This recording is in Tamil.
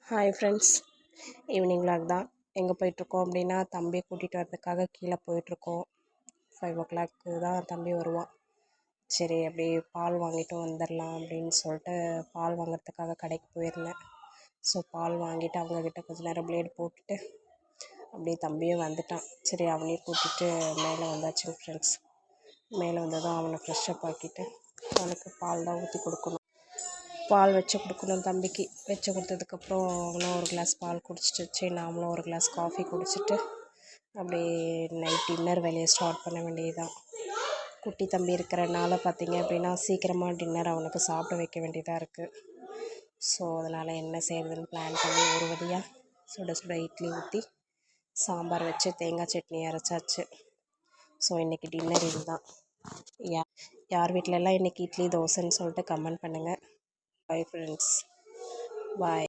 ஹாய் ஃப்ரெண்ட்ஸ், ஈவினிங் vlog தான். எங்கே போயிட்டுருக்கோம் அப்படின்னா, தம்பியை கூட்டிகிட்டு வரதுக்காக கீழே போயிட்டுருக்கோம். 5 o'clock தான் தம்பி வருவான். சரி அப்படியே பால் வாங்கிட்டு வந்துடலாம் அப்படின்னு சொல்லிட்டு பால் வாங்குறதுக்காக கடைக்கு போயிருந்தேன். ஸோ பால் வாங்கிட்டு அவங்கக்கிட்ட கொஞ்சம் நேரம் பிளேடு போட்டுட்டு அப்படியே தம்பியும் வந்துட்டான். சரி அவனையும் கூட்டிகிட்டு மேலே வந்தாச்சுங்க ஃப்ரெண்ட்ஸ். மேலே வந்ததும் அவனை ஃப்ரெஷ்ஷப் ஆக்கிட்டு அவனுக்கு பால் தான் ஊற்றி கொடுக்கணும். பால் வச்சு கொடுக்கணும் தம்பிக்கு. வச்சு கொடுத்ததுக்கப்புறம் அவனும் ஒரு கிளாஸ் பால் குடிச்சிட்டு சரி நாமளும் ஒரு கிளாஸ் காஃபி குடிச்சிட்டு அப்படியே நைட் டின்னர் வேலையை ஸ்டார்ட் பண்ண வேண்டியதுதான். குட்டி தம்பி இருக்கிறனால பார்த்திங்க அப்படின்னா சீக்கிரமாக டின்னர் அவனுக்கு சாப்பிட வைக்க வேண்டியதாக இருக்குது. ஸோ அதனால் என்ன செய்கிறதுன்னு பிளான் பண்ணி ஒரு வழியாக சுட சுட இட்லி ஊற்றி சாம்பார் வச்சு தேங்காய் சட்னி அரைச்சாச்சு. ஸோ இன்றைக்கி டின்னர் இதுதான். யார் வீட்டிலலாம் இன்றைக்கி இட்லி தோசைன்னு சொல்லிட்டு கமெண்ட் பண்ணுங்கள். Bye friends. Bye.